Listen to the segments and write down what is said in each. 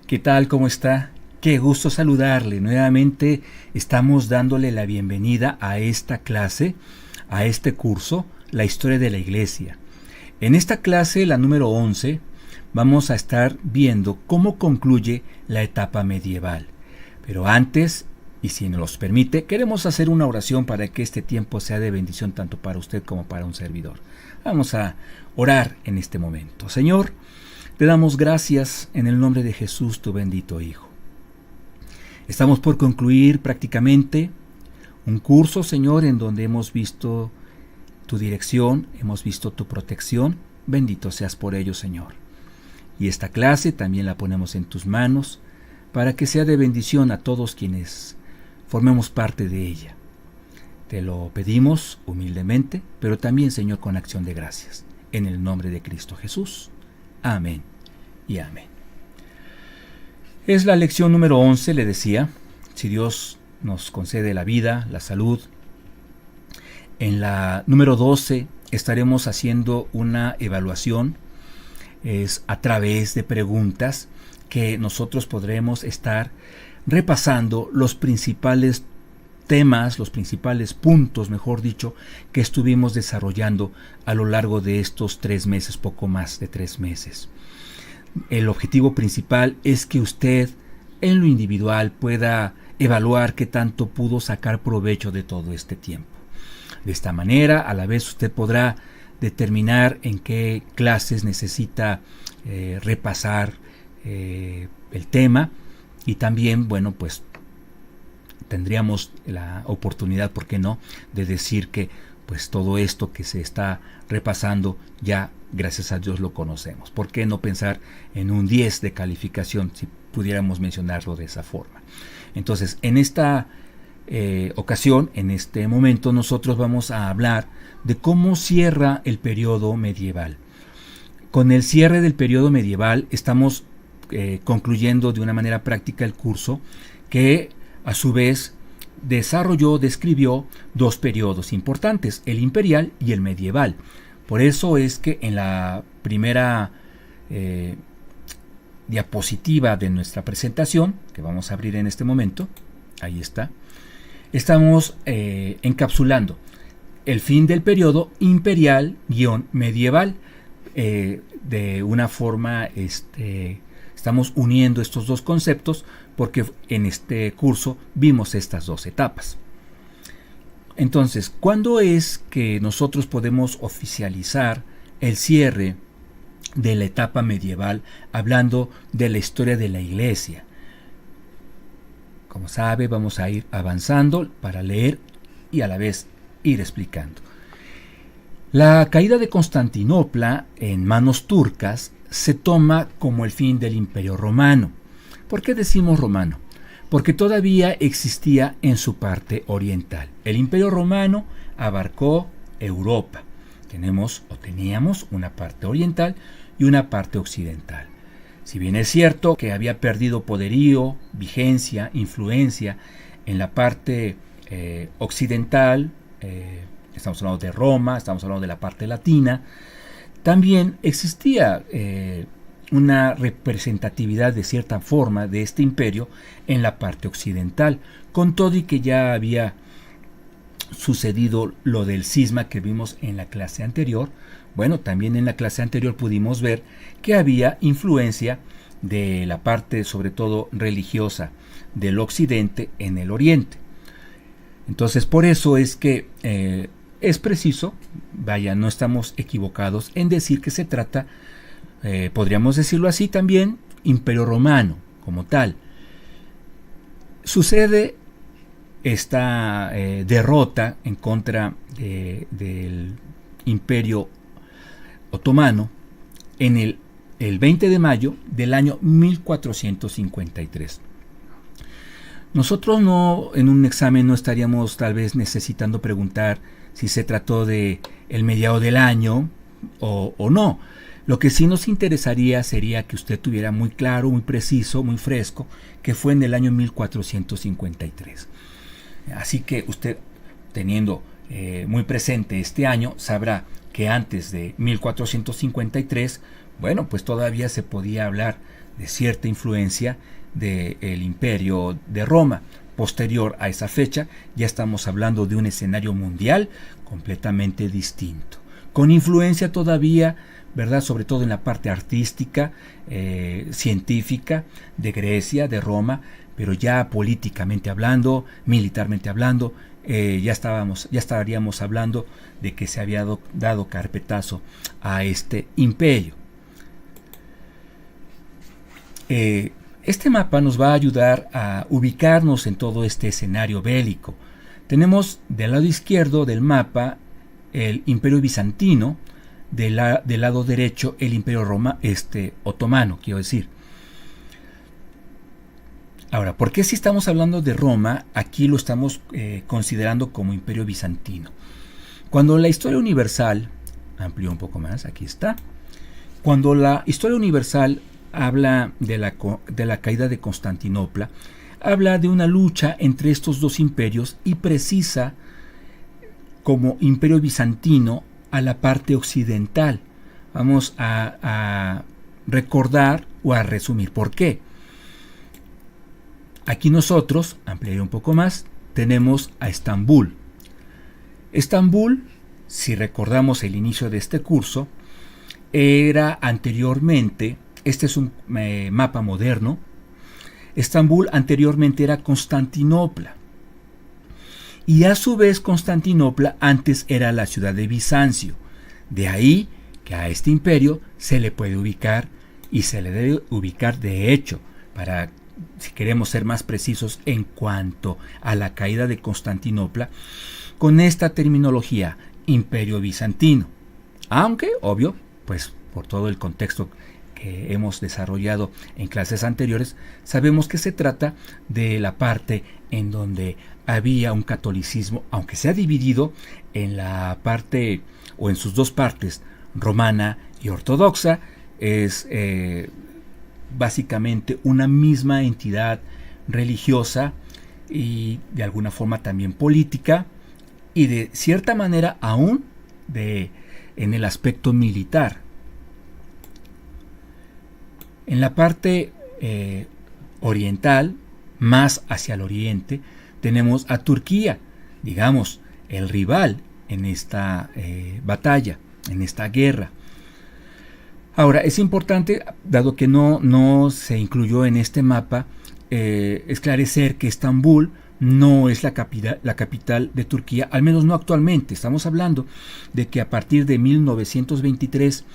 ¿Qué tal? ¿Cómo está? Qué gusto saludarle. Nuevamente estamos dándole la bienvenida a esta clase, a este curso, la historia de la Iglesia. En esta clase, la número 11, vamos a estar viendo cómo concluye la etapa medieval. Pero antes, y si nos los permite, queremos hacer una oración para que este tiempo sea de bendición tanto para usted como para un servidor. Vamos a orar en este momento. Señor, te damos gracias en el nombre de Jesús, tu bendito Hijo. Estamos por concluir prácticamente un curso, Señor, en donde hemos visto tu dirección, hemos visto tu protección. Bendito seas por ello, Señor. Y esta clase también la ponemos en tus manos para que sea de bendición a todos quienes formemos parte de ella. Te lo pedimos humildemente, pero también, Señor, con acción de gracias. En el nombre de Cristo Jesús. Amén y amén. Es la lección número 11, le decía, si Dios nos concede la vida, la salud. En la número 12 estaremos haciendo una evaluación, es a través de preguntas que nosotros podremos estar repasando los principales temas, los principales puntos, mejor dicho, que estuvimos desarrollando a lo largo de estos 3 meses, poco más de 3 meses. El objetivo principal es que usted, en lo individual, pueda evaluar qué tanto pudo sacar provecho de todo este tiempo. De esta manera, a la vez usted podrá determinar en qué clases necesita repasar el tema y también, bueno, pues tendríamos la oportunidad, ¿por qué no?, de decir que pues todo esto que se está repasando ya, gracias a Dios, lo conocemos. ¿Por qué no pensar en un 10 de calificación, si pudiéramos mencionarlo de esa forma? Entonces, en esta ocasión, en este momento, nosotros vamos a hablar de cómo cierra el periodo medieval. Con el cierre del periodo medieval estamos concluyendo de una manera práctica el curso, que a su vez describió 2 periodos importantes, el imperial y el medieval. Por eso es que en la primera diapositiva de nuestra presentación, que vamos a abrir en este momento, ahí está, estamos encapsulando el fin del periodo imperial-medieval. De una forma, estamos uniendo estos 2 conceptos porque en este curso vimos estas 2 etapas. Entonces, ¿cuándo es que nosotros podemos oficializar el cierre de la etapa medieval hablando de la historia de la Iglesia? Como sabe, vamos a ir avanzando para leer y a la vez ir explicando. La caída de Constantinopla en manos turcas se toma como el fin del Imperio Romano. ¿Por qué decimos romano? Porque todavía existía en su parte oriental. El Imperio Romano abarcó Europa. Teníamos una parte oriental y una parte occidental. Si bien es cierto que había perdido poderío, vigencia, influencia en la parte occidental, estamos hablando de Roma, estamos hablando de la parte latina, también existía una representatividad de cierta forma de este imperio en la parte occidental, con todo y que ya había sucedido lo del cisma que vimos en la clase anterior. Bueno, también en la clase anterior pudimos ver que había influencia de la parte, sobre todo religiosa, del occidente en el oriente. Entonces, por eso es que es preciso, no estamos equivocados en decir que se trata, podríamos decirlo así también, Imperio Romano como tal. Sucede esta derrota en contra del Imperio Otomano en el 20 de mayo del año 1453. Nosotros en un examen no estaríamos tal vez necesitando preguntar si se trató de el mediado del año o no. Lo que sí nos interesaría sería que usted tuviera muy claro, muy preciso, muy fresco, que fue en el año 1453. Así que usted, teniendo muy presente este año, sabrá que antes de 1453 bueno, pues todavía se podía hablar de cierta influencia del imperio de Roma. Posterior a esa fecha, ya estamos hablando de un escenario mundial completamente distinto, con influencia todavía, ¿verdad?, sobre todo en la parte artística, científica de Grecia, de Roma, pero ya políticamente hablando, militarmente hablando, ya estaríamos hablando de que se había dado carpetazo a este imperio. Este mapa nos va a ayudar a ubicarnos en todo este escenario bélico. Tenemos del lado izquierdo del mapa el imperio bizantino, del lado derecho el imperio otomano, quiero decir. Ahora, ¿por qué si estamos hablando de Roma, aquí lo estamos considerando como imperio bizantino? Cuando la historia universal, amplío un poco más, aquí está, cuando la historia universal habla de la caída de Constantinopla, habla de una lucha entre estos dos imperios y precisa como imperio bizantino a la parte occidental. Vamos a recordar o a resumir por qué. Aquí nosotros, ampliaré un poco más, tenemos a Estambul. Estambul, si recordamos el inicio de este curso, era anteriormente, este es un mapa moderno, Estambul anteriormente era Constantinopla. Y a su vez Constantinopla antes era la ciudad de Bizancio. De ahí que a este imperio se le puede ubicar, y se le debe ubicar de hecho, para si queremos ser más precisos en cuanto a la caída de Constantinopla, con esta terminología, imperio bizantino. Aunque, obvio, pues por todo el contexto que hemos desarrollado en clases anteriores, sabemos que se trata de la parte en donde había un catolicismo, aunque sea dividido en la parte o en sus dos partes, romana y ortodoxa, es básicamente una misma entidad religiosa y de alguna forma también política, y de cierta manera aún en el aspecto militar. En la parte oriental, más hacia el oriente, tenemos a Turquía, digamos, el rival en esta batalla, en esta guerra. Ahora, es importante, dado que no se incluyó en este mapa, esclarecer que Estambul no es la capital de Turquía, al menos no actualmente. Estamos hablando de que a partir de 1923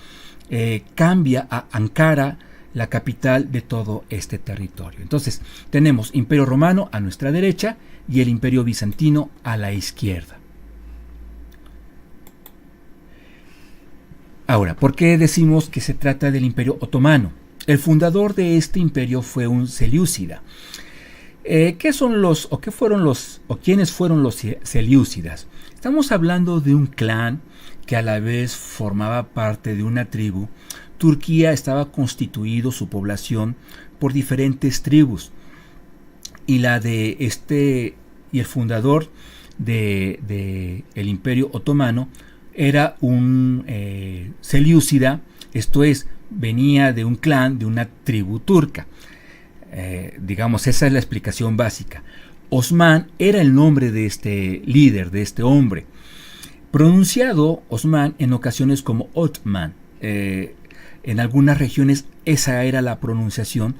cambia a Ankara, la capital de todo este territorio. Entonces, tenemos Imperio Romano a nuestra derecha y el Imperio Bizantino a la izquierda. Ahora, ¿por qué decimos que se trata del Imperio Otomano? El fundador de este imperio fue un selyúcida. ¿Quiénes fueron los selyúcidas? Estamos hablando de un clan que a la vez formaba parte de una tribu. Turquía estaba constituido, su población, por diferentes tribus. Y el fundador de el Imperio Otomano era un selyúcida, esto es, venía de un clan, de una tribu turca. Digamos, esa es la explicación básica. Osman era el nombre de este líder, de este hombre. Pronunciado Osman en ocasiones como Otman. En algunas regiones esa era la pronunciación,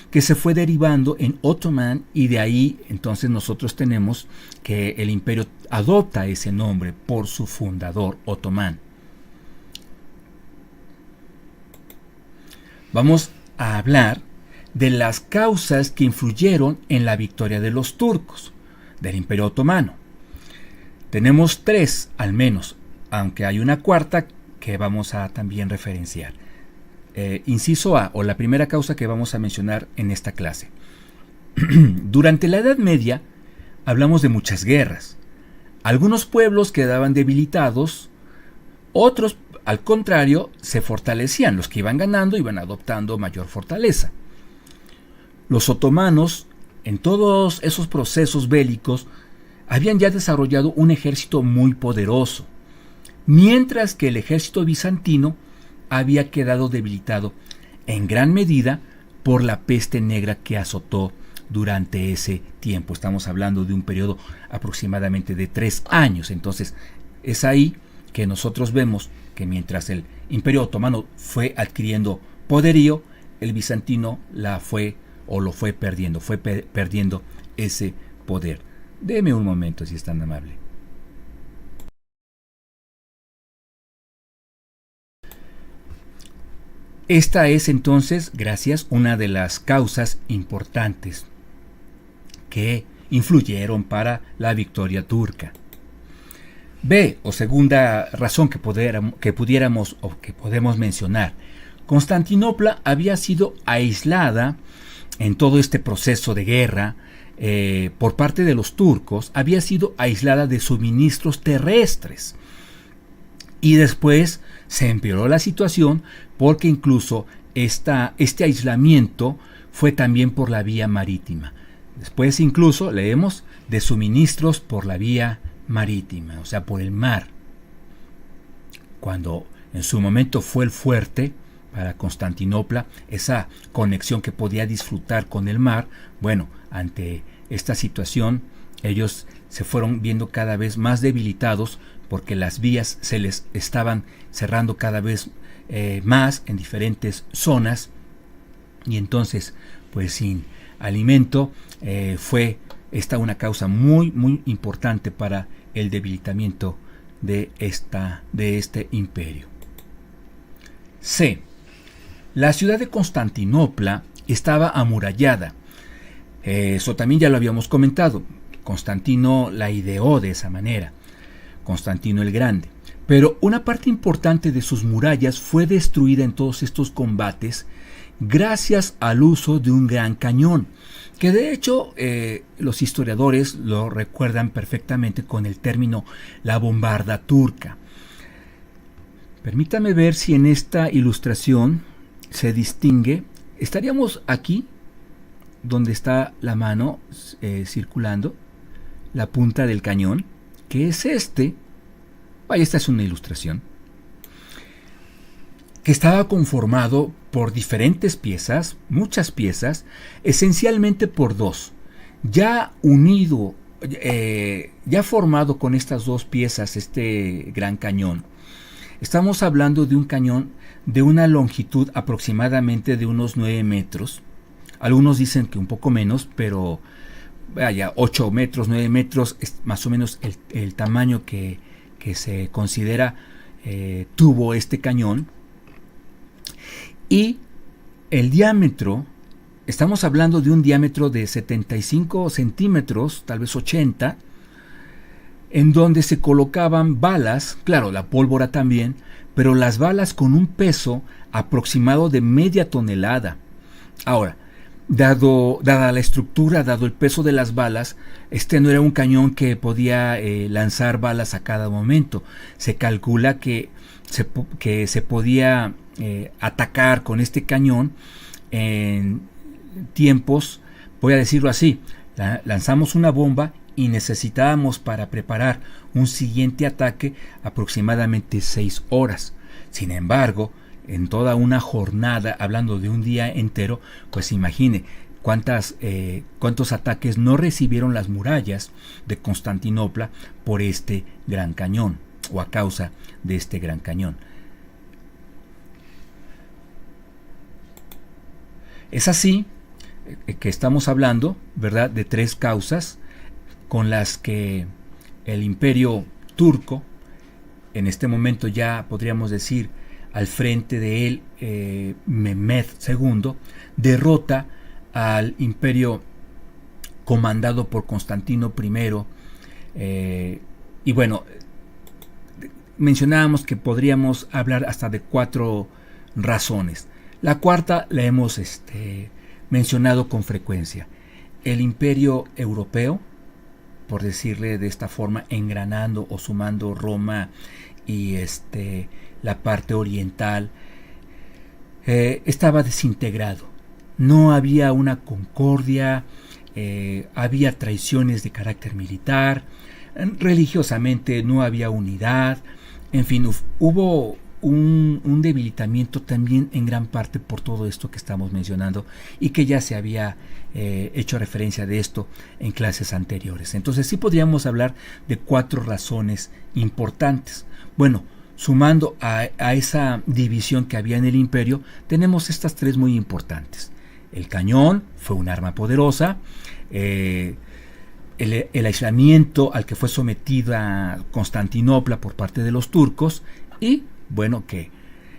que se fue derivando en Ottoman, y de ahí entonces nosotros tenemos que el imperio adopta ese nombre por su fundador, Otomán. Vamos a hablar de las causas que influyeron en la victoria de los turcos, del Imperio Otomano. Tenemos tres, al menos, aunque hay una cuarta que vamos a también referenciar. Inciso A, o la primera causa que vamos a mencionar en esta clase. Durante la Edad Media hablamos de muchas guerras. Algunos pueblos quedaban debilitados, otros, al contrario, se fortalecían. Los que iban ganando iban adoptando mayor fortaleza. Los otomanos, en todos esos procesos bélicos, habían ya desarrollado un ejército muy poderoso, mientras que el ejército bizantino había quedado debilitado en gran medida por la peste negra que azotó durante ese tiempo. Estamos hablando de un periodo aproximadamente de 3 años. Entonces es ahí que nosotros vemos que mientras el Imperio Otomano fue adquiriendo poderío, el bizantino lo fue perdiendo ese poder. Deme un momento si es tan amable. Esta es entonces, gracias, una de las causas importantes que influyeron para la victoria turca. B, o segunda razón que pudiéramos o que podemos mencionar, Constantinopla había sido aislada en todo este proceso de guerra por parte de los turcos, había sido aislada de suministros terrestres. Y después se empeoró la situación porque incluso este aislamiento fue también por la vía marítima. Después incluso leemos de suministros por la vía marítima, o sea, por el mar. Cuando en su momento fue el fuerte para Constantinopla, esa conexión que podía disfrutar con el mar, bueno, ante esta situación ellos se fueron viendo cada vez más debilitados porque las vías se les estaban cerrando cada vez más en diferentes zonas, y entonces pues sin alimento fue esta una causa muy muy importante para el debilitamiento de este imperio. C. La ciudad de Constantinopla estaba amurallada. Eso también ya lo habíamos comentado. Constantino la ideó de esa manera, Constantino el Grande. Pero una parte importante de sus murallas fue destruida en todos estos combates gracias al uso de un gran cañón, que de hecho los historiadores lo recuerdan perfectamente con el término la bombarda turca. Permítame ver si en esta ilustración se distingue. Estaríamos aquí, donde está la mano circulando, la punta del cañón, que es esta es una ilustración, que estaba conformado por diferentes piezas, muchas piezas, esencialmente por dos. Ya unido, ya formado con estas dos piezas, este gran cañón, estamos hablando de un cañón de una longitud aproximadamente de unos 9 metros. Algunos dicen que un poco menos, pero vaya, 8 metros, 9 metros es más o menos el tamaño que se considera tuvo este cañón. Y el diámetro, estamos hablando de un diámetro de 75 centímetros, tal vez 80, en donde se colocaban balas, claro, la pólvora también, pero las balas con un peso aproximado de media tonelada. Ahora, dada la estructura, dado el peso de las balas, no era un cañón que podía lanzar balas a cada momento. Se calcula que se podía atacar con este cañón en tiempos, voy a decirlo así, lanzamos una bomba y necesitábamos para preparar un siguiente ataque aproximadamente 6 horas. Sin embargo, en toda una jornada, hablando de un día entero, pues imagine cuántos ataques no recibieron las murallas de Constantinopla por este gran cañón, o a causa de este gran cañón. Es así que estamos hablando, ¿verdad?, de 3 causas con las que el imperio turco, en este momento ya podríamos decir al frente de él Mehmed II, derrota al imperio comandado por Constantino I. Y bueno, mencionábamos que podríamos hablar hasta de 4 razones. La cuarta la hemos mencionado con frecuencia. El imperio europeo, por decirle de esta forma, engranando o sumando Roma y la parte oriental, estaba desintegrado. No había una concordia, había traiciones de carácter militar, religiosamente no había unidad, en fin, hubo un debilitamiento también en gran parte por todo esto que estamos mencionando y que ya se había hecho referencia de esto en clases anteriores. Entonces sí podríamos hablar de 4 razones importantes. Bueno, sumando a esa división que había en el imperio, tenemos estas 3 muy importantes. El cañón fue un arma poderosa, el aislamiento al que fue sometida Constantinopla por parte de los turcos y, bueno, que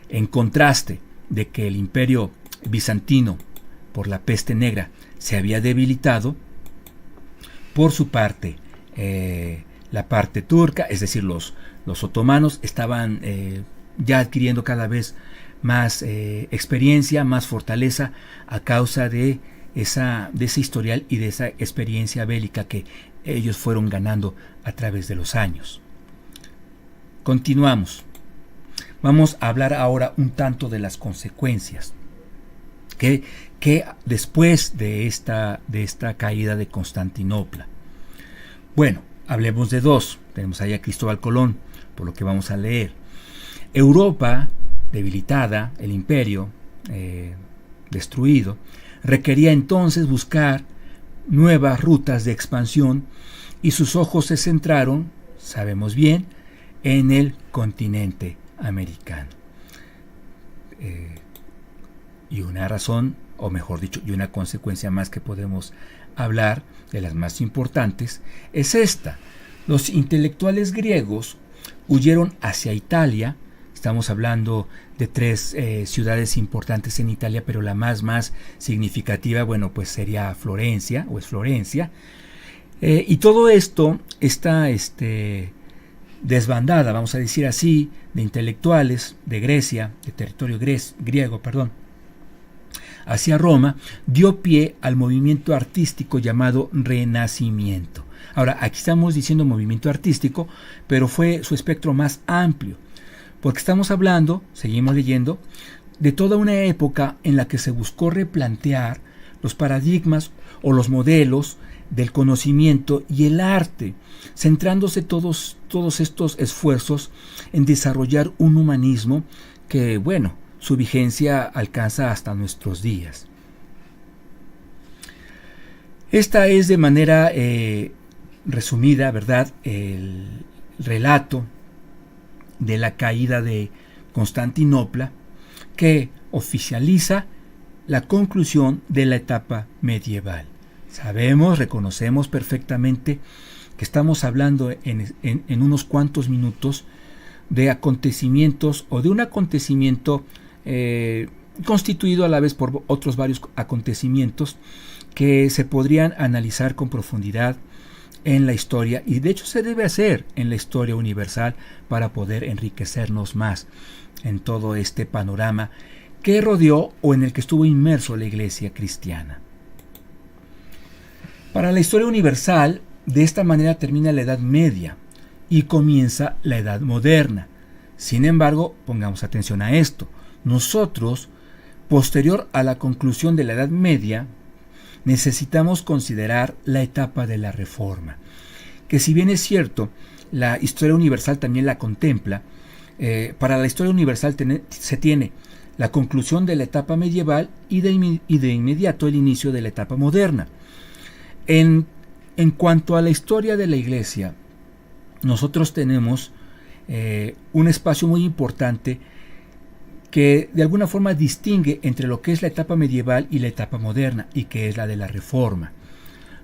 en contraste de que el imperio bizantino por la peste negra se había debilitado, por su parte la parte turca, es decir, los otomanos estaban ya adquiriendo cada vez más experiencia, más fortaleza a causa de ese historial y de esa experiencia bélica que ellos fueron ganando a través de los años. Continuamos. Vamos a hablar ahora un tanto de las consecuencias que después de esta caída de Constantinopla. Bueno, hablemos de 2. Tenemos ahí a Cristóbal Colón, por lo que vamos a leer. Europa, debilitada, el imperio destruido, requería entonces buscar nuevas rutas de expansión y sus ojos se centraron, sabemos bien, en el continente americano. Y una razón, o mejor dicho, y una consecuencia más que podemos hablar, de las más importantes, es esta. Los intelectuales griegos huyeron hacia Italia. Estamos hablando de 3 ciudades importantes en Italia, pero la más significativa, bueno, pues sería Florencia, o es Florencia. Y todo esto está desbandada, vamos a decir así, de intelectuales de Grecia, de territorio griego, hacia Roma, dio pie al movimiento artístico llamado Renacimiento. Ahora, aquí estamos diciendo movimiento artístico, pero fue su espectro más amplio, porque estamos hablando, seguimos leyendo, de toda una época en la que se buscó replantear los paradigmas o los modelos del conocimiento y el arte, centrándose todos estos esfuerzos en desarrollar un humanismo que, bueno, su vigencia alcanza hasta nuestros días. Esta es de manera resumida, ¿verdad?, el relato de la caída de Constantinopla, que oficializa la conclusión de la etapa medieval. Reconocemos perfectamente que estamos hablando en unos cuantos minutos de acontecimientos o de un acontecimiento constituido a la vez por otros varios acontecimientos que se podrían analizar con profundidad en la historia, y de hecho se debe hacer en la historia universal para poder enriquecernos más en todo este panorama que rodeó o en el que estuvo inmerso la Iglesia cristiana. Para la historia universal, de esta manera termina la Edad Media y comienza la Edad Moderna. Sin embargo, pongamos atención a esto. Nosotros, posterior a la conclusión de la Edad Media, necesitamos considerar la etapa de la Reforma, que si bien es cierto, la historia universal también la contempla. Para la historia universal se tiene la conclusión de la etapa medieval y de inmediato el inicio de la etapa moderna. En cuanto a la historia de la Iglesia, nosotros tenemos un espacio muy importante que de alguna forma distingue entre lo que es la etapa medieval y la etapa moderna, y que es la de la Reforma.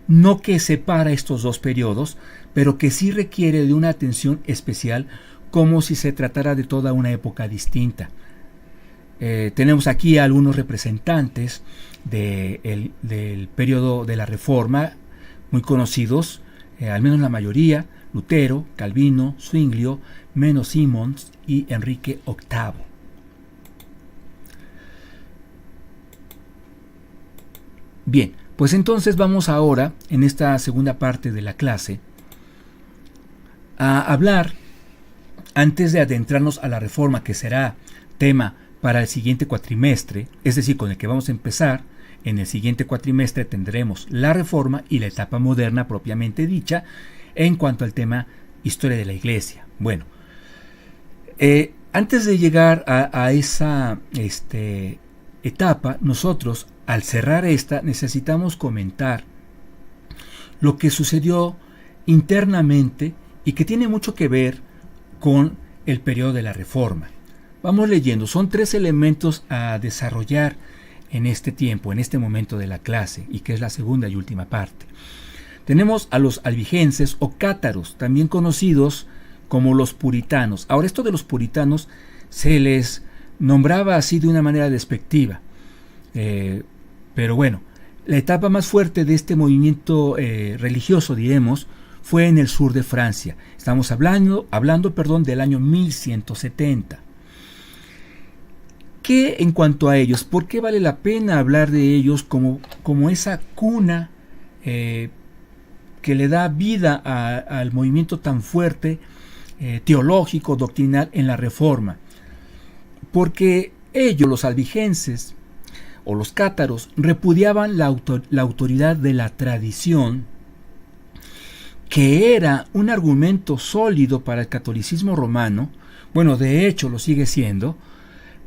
No que separa estos 2 periodos, pero que sí requiere de una atención especial, como si se tratara de toda una época distinta. Tenemos aquí a algunos representantes del periodo de la Reforma, muy conocidos, al menos la mayoría: Lutero, Calvino, Zwinglio, Menno Simons y Enrique VIII. Bien, pues entonces vamos ahora, en esta segunda parte de la clase, a hablar, antes de adentrarnos a la Reforma, que será tema para el siguiente cuatrimestre, es decir, con el que vamos a empezar. En el siguiente cuatrimestre tendremos la Reforma y la etapa moderna propiamente dicha, en cuanto al tema historia de la Iglesia. Bueno, Antes de llegar a esa etapa, nosotros, al cerrar esta, necesitamos comentar lo que sucedió internamente y que tiene mucho que ver con el periodo de la Reforma. Vamos leyendo, son 3 elementos a desarrollar en este tiempo, en este momento de la clase, y que es la segunda y última parte. Tenemos a los albigenses o cátaros, también conocidos como los puritanos. Ahora, esto de los puritanos se les nombraba así de una manera despectiva, pero bueno, la etapa más fuerte de este movimiento religioso, diremos, fue en el sur de Francia. Estamos hablando del año 1170. ¿Qué en cuanto a ellos? ¿Por qué vale la pena hablar de ellos como esa cuna que le da vida al movimiento tan fuerte teológico, doctrinal en la Reforma? Porque ellos, los albigenses o los cátaros, repudiaban la autoridad de la tradición, que era un argumento sólido para el catolicismo romano, bueno, de hecho lo sigue siendo,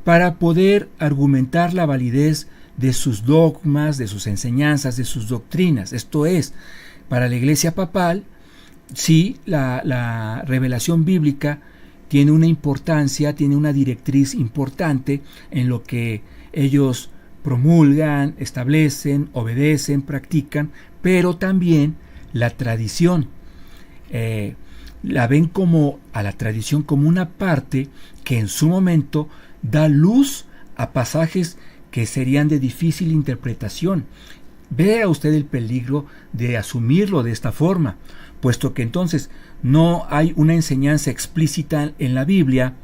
para poder argumentar la validez de sus dogmas, de sus enseñanzas, de sus doctrinas. Esto es, para la Iglesia papal, sí, la revelación bíblica tiene una importancia, tiene una directriz importante en lo que ellos promulgan, establecen, obedecen, practican, pero también la tradición. La ven a la tradición como una parte que en su momento da luz a pasajes que serían de difícil interpretación. Vea usted el peligro de asumirlo de esta forma, puesto que entonces no hay una enseñanza explícita en la Biblia.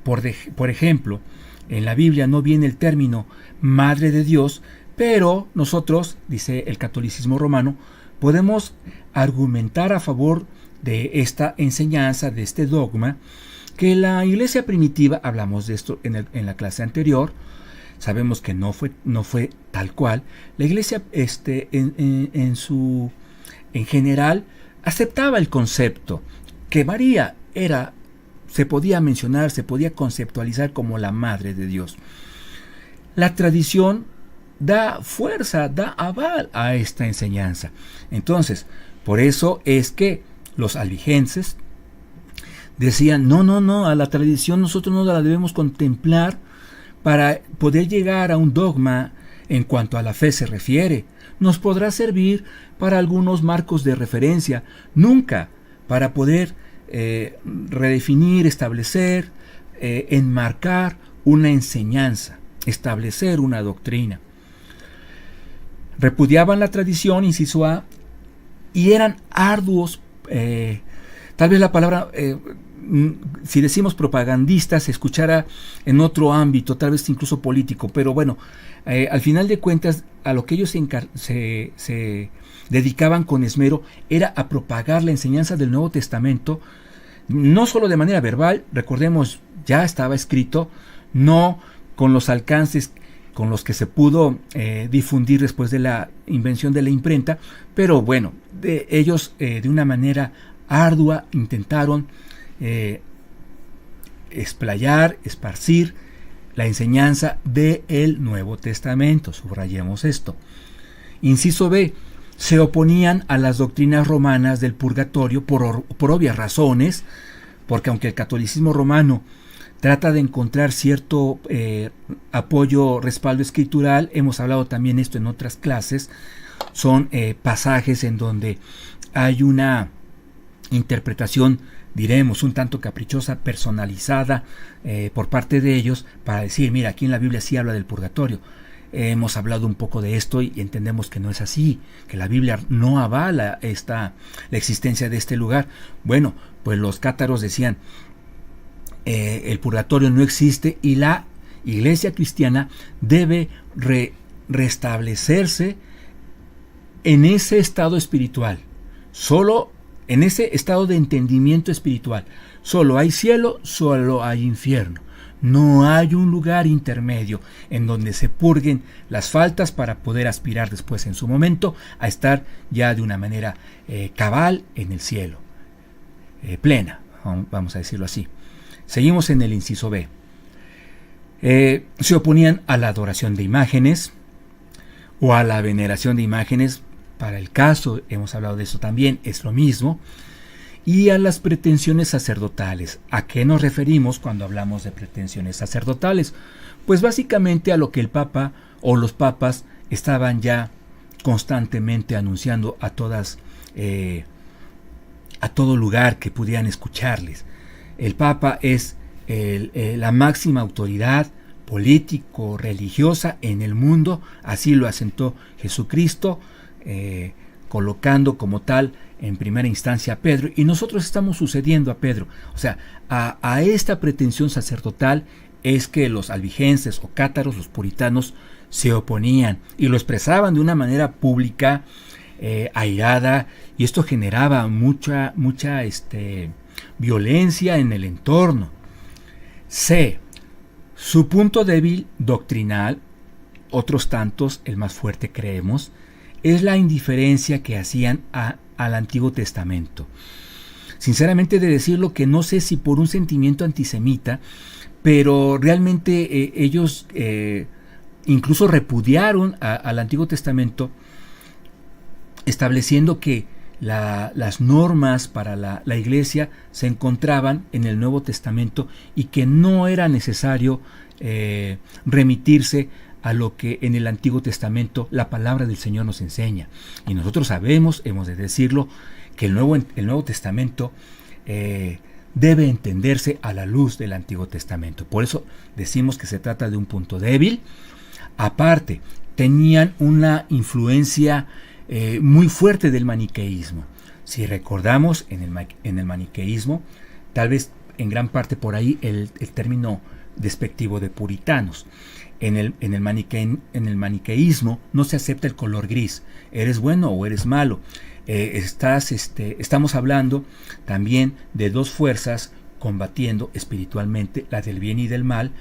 Por ejemplo, en la Biblia no viene el término Madre de Dios, pero nosotros, dice el catolicismo romano, podemos argumentar a favor de esta enseñanza, de este dogma, que la iglesia primitiva, hablamos de esto en la clase anterior, sabemos que no fue tal cual. La iglesia en general aceptaba el concepto que María se podía mencionar, se podía conceptualizar como la Madre de Dios. La tradición da fuerza, da aval a esta enseñanza. Entonces, por eso es que los albigenses decían, no, a la tradición nosotros no la debemos contemplar para poder llegar a un dogma en cuanto a la fe se refiere. Nos podrá servir para algunos marcos de referencia, nunca para poder redefinir, establecer, enmarcar una enseñanza, establecer una doctrina. Repudiaban la tradición, inciso A, y eran arduos, tal vez la palabra, si decimos propagandistas, se escuchara en otro ámbito, tal vez incluso político, pero bueno, al final de cuentas, a lo que ellos se dedicaban con esmero era a propagar la enseñanza del Nuevo Testamento, no solo de manera verbal, recordemos, ya estaba escrito, no con los alcances con los que se pudo difundir después de la invención de la imprenta, pero bueno, ellos de una manera ardua intentaron esparcir la enseñanza del Nuevo Testamento. Subrayemos esto. Inciso B, se oponían a las doctrinas romanas del purgatorio por obvias razones, porque aunque el catolicismo romano trata de encontrar cierto apoyo, respaldo escritural, hemos hablado también esto en otras clases, son pasajes en donde hay una interpretación, diremos, un tanto caprichosa, personalizada por parte de ellos, para decir, mira, aquí en la Biblia sí habla del purgatorio. Hemos hablado un poco de esto y entendemos que no es así, que la Biblia no avala la existencia de este lugar. Bueno, pues los cátaros decían, el purgatorio no existe y la iglesia cristiana debe restablecerse en ese estado espiritual, solo en ese estado de entendimiento espiritual. Solo hay cielo, solo hay infierno. No hay un lugar intermedio en donde se purguen las faltas para poder aspirar después en su momento a estar ya de una manera cabal en el cielo, plena, vamos a decirlo así. Seguimos en el inciso B. Se oponían a la adoración de imágenes o a la veneración de imágenes. Para el caso, hemos hablado de eso también, es lo mismo. Y a las pretensiones sacerdotales. ¿A qué nos referimos cuando hablamos de pretensiones sacerdotales? Pues básicamente a lo que el Papa o los papas estaban ya constantemente anunciando a todas, a todo lugar que pudieran escucharles. El Papa es la máxima autoridad político-religiosa en el mundo, así lo asentó Jesucristo, colocando como tal en primera instancia a Pedro, y nosotros estamos sucediendo a Pedro. O sea, a esta pretensión sacerdotal es que los albigenses o cátaros, los puritanos, se oponían y lo expresaban de una manera pública, airada, y esto generaba mucha violencia en el entorno. C. Su punto débil doctrinal, otros tantos, el más fuerte creemos, es la indiferencia que hacían al Antiguo Testamento. Sinceramente, de decirlo, que no sé si por un sentimiento antisemita, pero realmente ellos incluso repudiaron al Antiguo Testamento, estableciendo que las normas para la iglesia se encontraban en el Nuevo Testamento y que no era necesario remitirse a lo que en el Antiguo Testamento la palabra del Señor nos enseña. Y nosotros sabemos, hemos de decirlo, que el Nuevo Testamento debe entenderse a la luz del Antiguo Testamento. Por eso decimos que se trata de un punto débil. Aparte, tenían una influencia muy fuerte del maniqueísmo. Si recordamos, en el maniqueísmo, tal vez en gran parte por ahí el término despectivo de puritanos. En el maniqueísmo no se acepta el color gris. Eres bueno o eres malo. Estamos hablando también de dos fuerzas combatiendo espiritualmente, la del bien y del mal,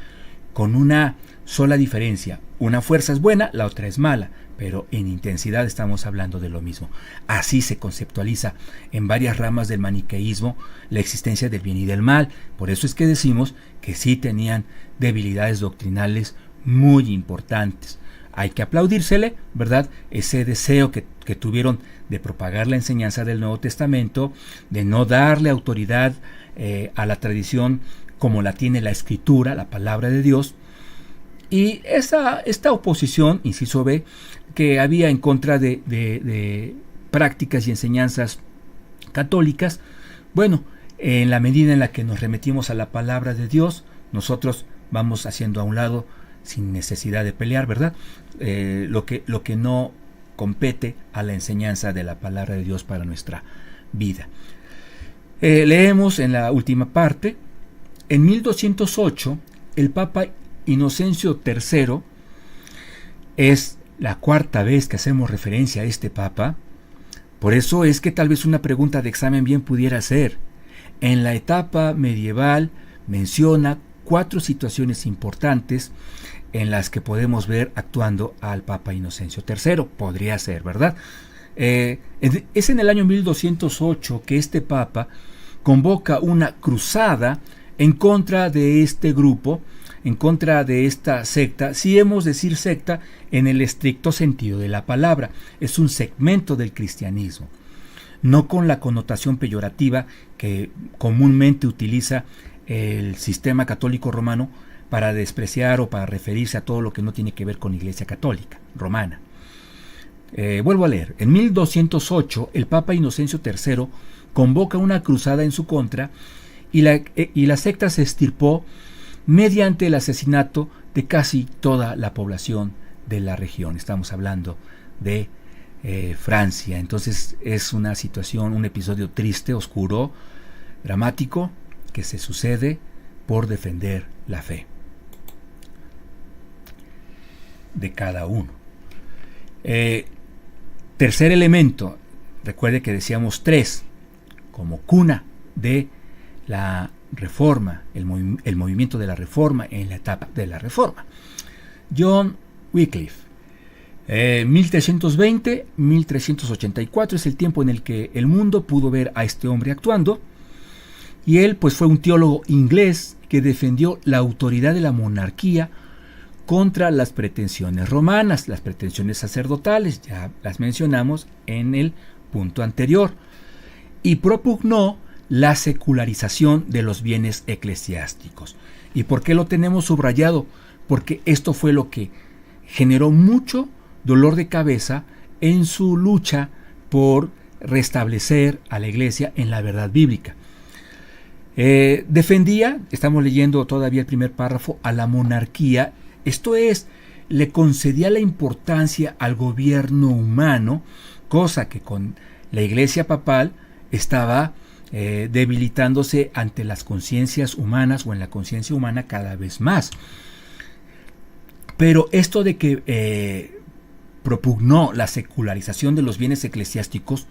con una sola diferencia. Una fuerza es buena, la otra es mala, pero en intensidad estamos hablando de lo mismo. Así se conceptualiza en varias ramas del maniqueísmo la existencia del bien y del mal. Por eso es que decimos que sí tenían debilidades doctrinales muy importantes. Hay que aplaudírsele, ¿verdad? Ese deseo que tuvieron de propagar la enseñanza del Nuevo Testamento, de no darle autoridad a la tradición como la tiene la Escritura, la palabra de Dios. Y esta oposición, inciso B, que había en contra de prácticas y enseñanzas católicas, bueno, en la medida en la que nos remitimos a la palabra de Dios, nosotros vamos haciendo a un lado, sin necesidad de pelear, ¿verdad? Lo que no compete a la enseñanza de la palabra de Dios para nuestra vida. Leemos en la última parte. En 1208, el Papa Inocencio III, es la cuarta vez que hacemos referencia a este Papa. Por eso es que tal vez una pregunta de examen bien pudiera ser: en la etapa medieval menciona 4 situaciones importantes en las que podemos ver actuando al Papa Inocencio III. Podría ser, ¿verdad? Es en el año 1208 que este Papa convoca una cruzada en contra de este grupo, en contra de esta secta. Si hemos de decir secta en el estricto sentido de la palabra, es un segmento del cristianismo, no con la connotación peyorativa que comúnmente utiliza el sistema católico romano para despreciar o para referirse a todo lo que no tiene que ver con Iglesia Católica Romana. Vuelvo a leer. En 1208, el Papa Inocencio III convoca una cruzada en su contra y la secta se extirpó mediante el asesinato de casi toda la población de la región. Estamos hablando de Francia. Entonces es una situación, un episodio triste, oscuro, dramático, que se sucede por defender la fe de cada uno. Tercer elemento, recuerde que decíamos 3, como cuna de la Reforma, el movimiento de la Reforma en la etapa de la Reforma. John Wycliffe, 1320-1384 es el tiempo en el que el mundo pudo ver a este hombre actuando. Y él pues fue un teólogo inglés que defendió la autoridad de la monarquía contra las pretensiones romanas, las pretensiones sacerdotales, ya las mencionamos en el punto anterior, y propugnó la secularización de los bienes eclesiásticos. ¿Y por qué lo tenemos subrayado? Porque esto fue lo que generó mucho dolor de cabeza en su lucha por restablecer a la iglesia en la verdad bíblica. Defendía, estamos leyendo todavía el primer párrafo, a la monarquía, esto es, le concedía la importancia al gobierno humano, cosa que con la iglesia papal estaba debilitándose ante las conciencias humanas o en la conciencia humana cada vez más. Pero esto de que propugnó la secularización de los bienes eclesiásticos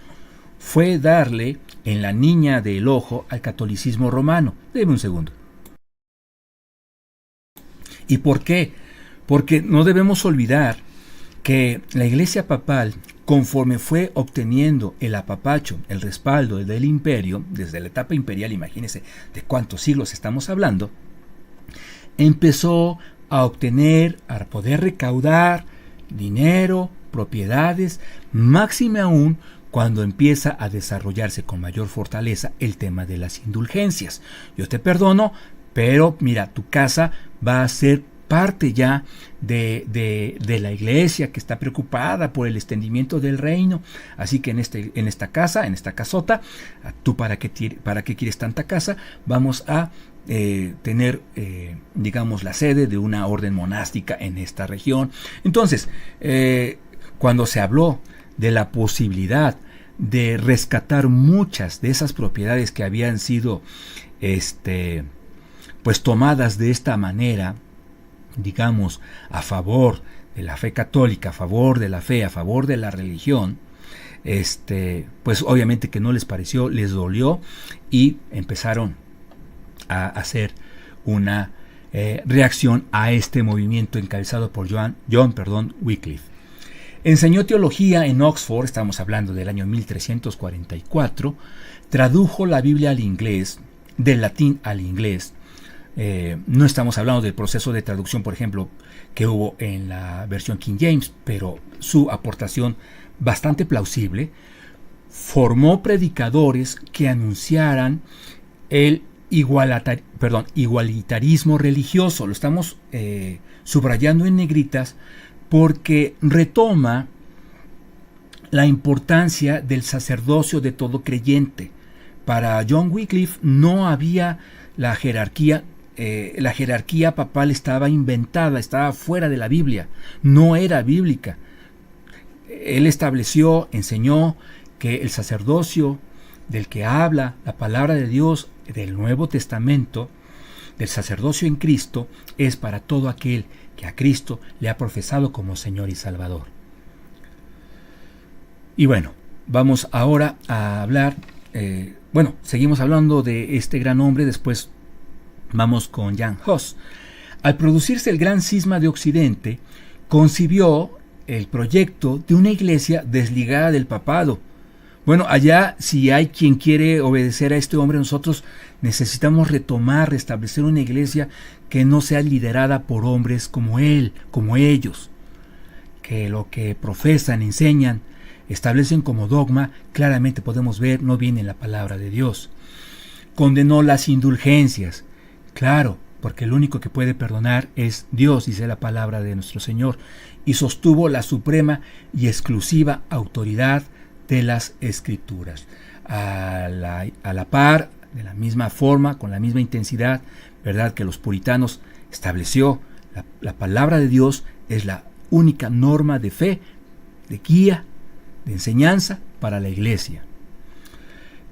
fue darle en la niña del ojo al catolicismo romano. Deme un segundo. ¿Y por qué? Porque no debemos olvidar que la iglesia papal, conforme fue obteniendo el apapacho, el respaldo del imperio, desde la etapa imperial, imagínense de cuántos siglos estamos hablando, empezó a obtener, a poder recaudar dinero, propiedades, máxime aún cuando empieza a desarrollarse con mayor fortaleza el tema de las indulgencias. Yo te perdono, pero mira, tu casa va a ser parte ya de la iglesia que está preocupada por el extendimiento del reino. Así que en esta casa, en esta casota, ¿tú para qué quieres tanta casa? Vamos a tener, digamos, la sede de una orden monástica en esta región. Entonces, cuando se habló de la posibilidad de rescatar muchas de esas propiedades que habían sido pues tomadas de esta manera, digamos, a favor de la fe católica, a favor de la fe, a favor de la religión, pues obviamente que no les pareció, les dolió y empezaron a hacer una reacción a este movimiento encabezado por John Wycliffe. Enseñó teología en Oxford, estamos hablando del año 1344, tradujo la Biblia al inglés, del latín al inglés. No estamos hablando del proceso de traducción, por ejemplo, que hubo en la versión King James, pero su aportación bastante plausible. Formó predicadores que anunciaran el igualitarismo religioso. Lo estamos subrayando en negritas porque retoma la importancia del sacerdocio de todo creyente. Para John Wycliffe no había la jerarquía papal estaba inventada, estaba fuera de la Biblia, no era bíblica. Él estableció, enseñó que el sacerdocio del que habla la palabra de Dios del Nuevo Testamento, del sacerdocio en Cristo, es para todo aquel que a Cristo le ha profesado como Señor y Salvador. Y bueno, vamos ahora a hablar, seguimos hablando de este gran hombre, después vamos con Jan Hus. Al producirse el gran cisma de Occidente, concibió el proyecto de una iglesia desligada del papado. Bueno, allá si hay quien quiere obedecer a este hombre, nosotros necesitamos restablecer una iglesia que no sea liderada por hombres como él, como ellos, que lo que profesan, enseñan, establecen como dogma, claramente podemos ver, no viene en la palabra de Dios. Condenó las indulgencias, claro, porque el único que puede perdonar es Dios, dice la palabra de nuestro Señor, y sostuvo la suprema y exclusiva autoridad de las Escrituras. A la par, de la misma forma, con la misma intensidad, ¿verdad?, que los puritanos estableció, la palabra de Dios es la única norma de fe, de guía, de enseñanza para la iglesia.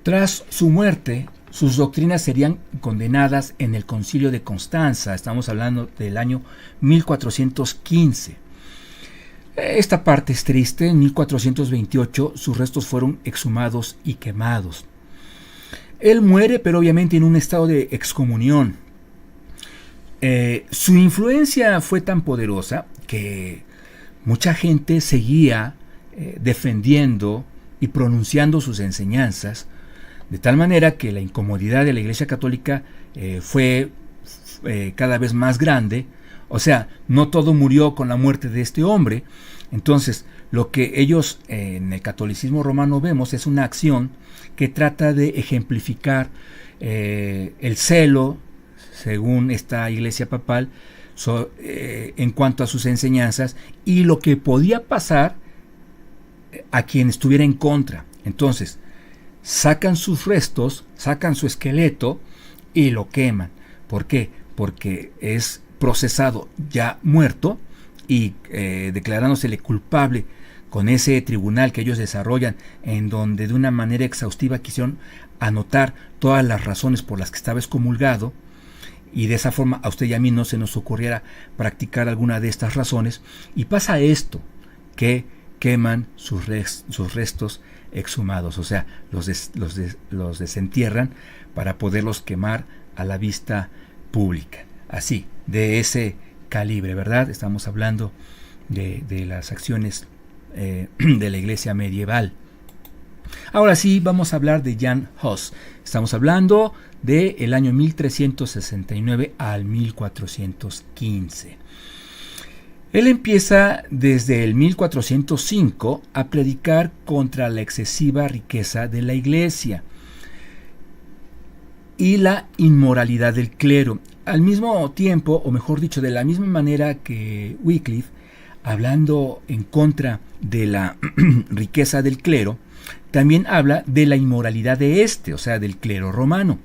Tras su muerte, sus doctrinas serían condenadas en el Concilio de Constanza, estamos hablando del año 1415. Esta parte es triste. En 1428 sus restos fueron exhumados y quemados. Él muere, pero obviamente en un estado de excomunión. Su influencia fue tan poderosa que mucha gente seguía defendiendo y pronunciando sus enseñanzas De tal manera que la incomodidad de la Iglesia Católica fue cada vez más grande. O sea, no todo murió con la muerte de este hombre. Entonces, lo que ellos en el catolicismo romano vemos es una acción que trata de ejemplificar el celo, según esta Iglesia papal, en cuanto a sus enseñanzas y lo que podía pasar a quien estuviera en contra. Entonces, sacan sus restos, sacan su esqueleto y lo queman. ¿Por qué? Porque es procesado ya muerto y declarándosele culpable con ese tribunal que ellos desarrollan, en donde de una manera exhaustiva quisieron anotar todas las razones por las que estaba excomulgado, y de esa forma a usted y a mí no se nos ocurriera practicar alguna de estas razones. Y pasa esto, que queman sus restos exhumados, o sea, los desentierran para poderlos quemar a la vista pública. Así, de ese calibre, ¿verdad? Estamos hablando de las acciones de la iglesia medieval. Ahora sí, vamos a hablar de Jan Hus. Estamos hablando del año 1369 al 1415. Él empieza desde el 1405 a predicar contra la excesiva riqueza de la iglesia y la inmoralidad del clero. Al mismo tiempo, o mejor dicho, de la misma manera que Wycliffe, hablando en contra de la riqueza del clero, también habla de la inmoralidad de o sea, del clero romano,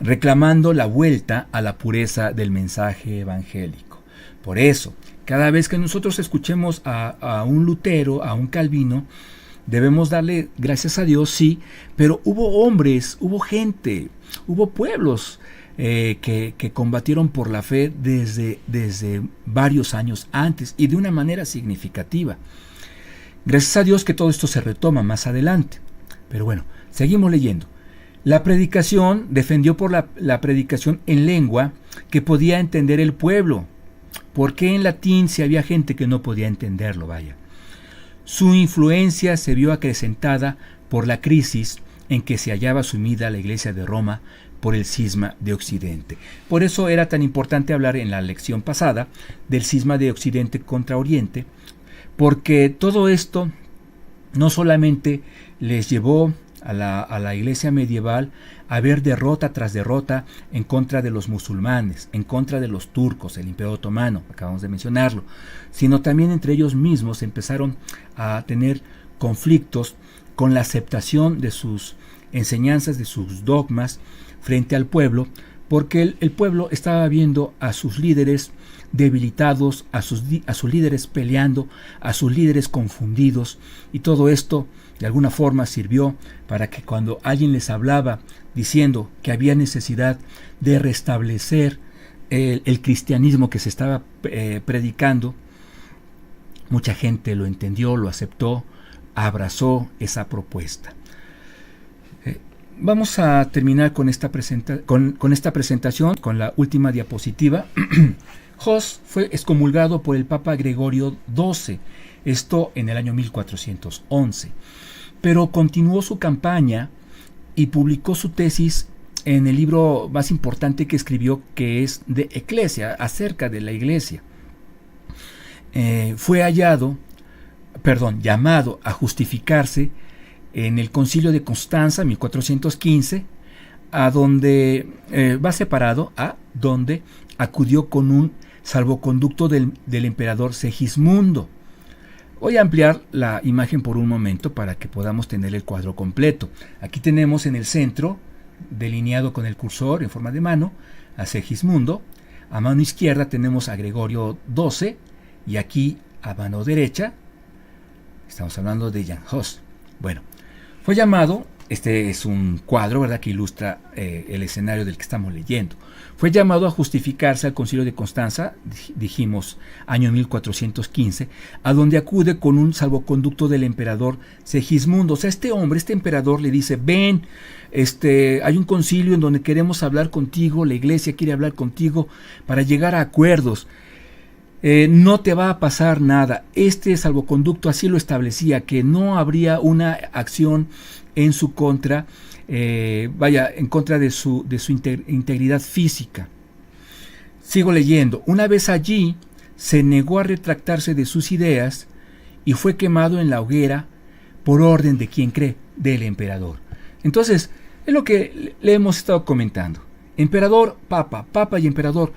reclamando la vuelta a la pureza del mensaje evangélico. Por eso, cada vez que nosotros escuchemos a un Lutero, a un Calvino, debemos darle gracias a Dios, sí, pero hubo hombres, hubo gente, hubo pueblos que combatieron por la fe desde varios años antes y de una manera significativa. Gracias a Dios que todo esto se retoma más adelante. Pero bueno, seguimos leyendo. La predicación defendió por la predicación en lengua que podía entender el pueblo. ¿Por qué en latín si había gente que no podía entenderlo? Vaya. Su influencia se vio acrecentada por la crisis en que se hallaba sumida la Iglesia de Roma por el cisma de Occidente. Por eso era tan importante hablar en la lección pasada del cisma de Occidente contra Oriente, porque todo esto no solamente les llevó a la iglesia medieval a ver derrota tras derrota en contra de los musulmanes, en contra de los turcos, el Imperio Otomano, acabamos de mencionarlo, sino también entre ellos mismos empezaron a tener conflictos con la aceptación de sus enseñanzas, de sus dogmas frente al pueblo, porque el pueblo estaba viendo a sus líderes debilitados, a sus líderes peleando, a sus líderes confundidos, y todo esto de alguna forma sirvió para que cuando alguien les hablaba diciendo que había necesidad de restablecer el cristianismo que se estaba predicando, mucha gente lo entendió, lo aceptó, abrazó esa propuesta. Vamos a terminar con esta presentación, con la última diapositiva. Hus fue excomulgado por el Papa Gregorio XII, esto en el año 1411, pero continuó su campaña y publicó su tesis en el libro más importante que escribió, que es de Eclesia, acerca de la iglesia. Fue llamado a justificarse en el Concilio de Constanza, 1415, a donde va separado, a donde acudió con un salvoconducto del emperador Segismundo. Voy a ampliar la imagen por un momento para que podamos tener el cuadro completo. Aquí tenemos en el centro, delineado con el cursor en forma de mano, a Segismundo. A mano izquierda tenemos a Gregorio XII y aquí a mano derecha estamos hablando de Jan Hus. Bueno, fue llamado, este es un cuadro, ¿verdad?, que ilustra el escenario del que estamos leyendo. Fue llamado a justificarse al Concilio de Constanza, dijimos, año 1415, a donde acude con un salvoconducto del emperador Segismundo. O sea, este emperador le dice: ven, hay un concilio en donde queremos hablar contigo, la iglesia quiere hablar contigo para llegar a acuerdos. no te va a pasar nada. Este salvoconducto así lo establecía, que no habría una acción en su contra, en contra de su integridad física. Sigo leyendo. Una vez allí, se negó a retractarse de sus ideas y fue quemado en la hoguera por orden de quien cree, del emperador. Entonces, es lo que le hemos estado comentando. Emperador, papa y emperador,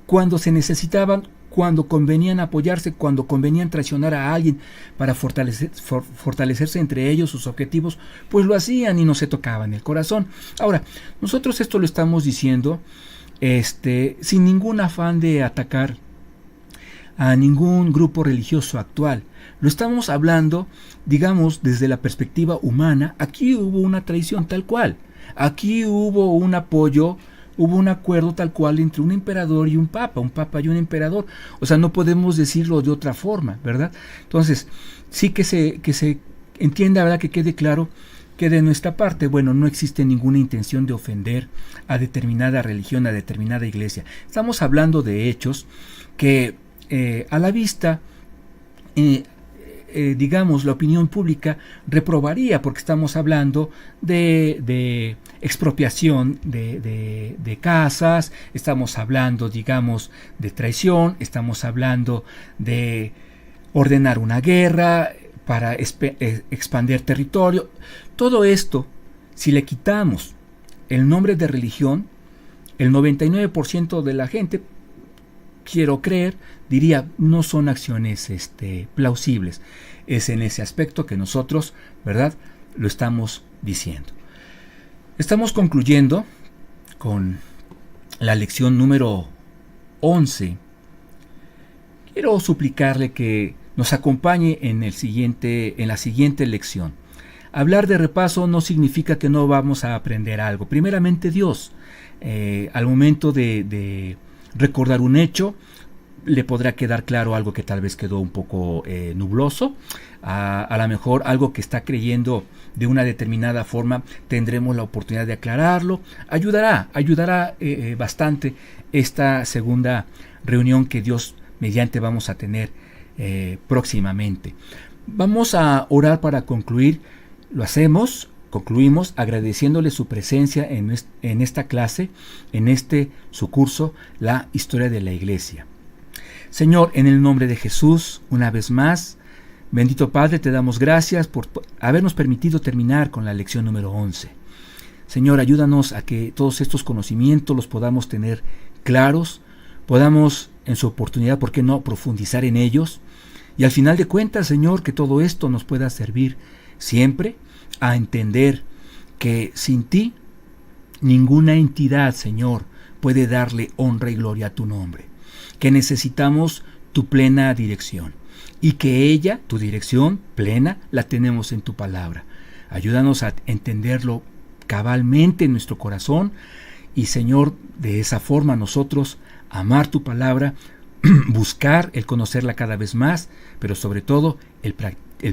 cuando se necesitaban, cuando convenían apoyarse, cuando convenían traicionar a alguien para fortalecerse entre ellos sus objetivos, pues lo hacían y no se tocaban el corazón. Ahora, nosotros esto lo estamos diciendo sin ningún afán de atacar a ningún grupo religioso actual. Lo estamos hablando, digamos, desde la perspectiva humana. Aquí hubo una traición tal cual. Aquí hubo un apoyo, hubo un acuerdo tal cual entre un emperador y un papa y un emperador. O sea, no podemos decirlo de otra forma, ¿verdad? Entonces, sí que se entienda, ¿verdad? Que quede claro que de nuestra parte, bueno, no existe ninguna intención de ofender a determinada religión, a determinada iglesia. Estamos hablando de hechos que a la vista, digamos, la opinión pública reprobaría, porque estamos hablando de expropiación de casas, estamos hablando, digamos, de traición, estamos hablando de ordenar una guerra para expandir territorio. Todo esto, si le quitamos el nombre de religión, el 99% de la gente, quiero creer, diría, no son acciones plausibles. Es en ese aspecto que nosotros, ¿verdad?, lo estamos diciendo. Estamos concluyendo con la lección número 11. Quiero suplicarle que nos acompañe en la siguiente lección. Hablar de repaso no significa que no vamos a aprender algo. Primeramente Dios, al momento de recordar un hecho, le podrá quedar claro algo que tal vez quedó un poco nubloso. A lo mejor algo que está creyendo de una determinada forma, tendremos la oportunidad de aclararlo. Ayudará bastante esta segunda reunión que Dios mediante vamos a tener próximamente. Vamos a orar para concluir. Concluimos agradeciéndole su presencia en esta clase, en su curso, la historia de la Iglesia. Señor, en el nombre de Jesús, una vez más, bendito Padre, te damos gracias por habernos permitido terminar con la lección número 11. Señor, ayúdanos a que todos estos conocimientos los podamos tener claros, podamos en su oportunidad, ¿por qué no?, profundizar en ellos. Y al final de cuentas, Señor, que todo esto nos pueda servir siempre a entender que sin ti ninguna entidad, Señor, puede darle honra y gloria a tu nombre, que necesitamos tu plena dirección y que tu dirección plena, la tenemos en tu palabra. Ayúdanos a entenderlo cabalmente en nuestro corazón y, Señor, de esa forma nosotros amar tu palabra, buscar el conocerla cada vez más, pero sobre todo el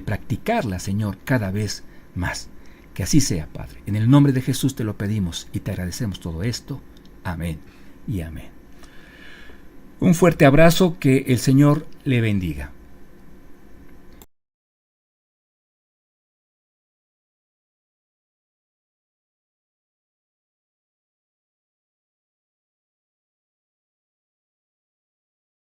practicarla, Señor, cada vez más. Que así sea, Padre. En el nombre de Jesús te lo pedimos y te agradecemos todo esto. Amén y amén. Un fuerte abrazo, que el Señor le bendiga.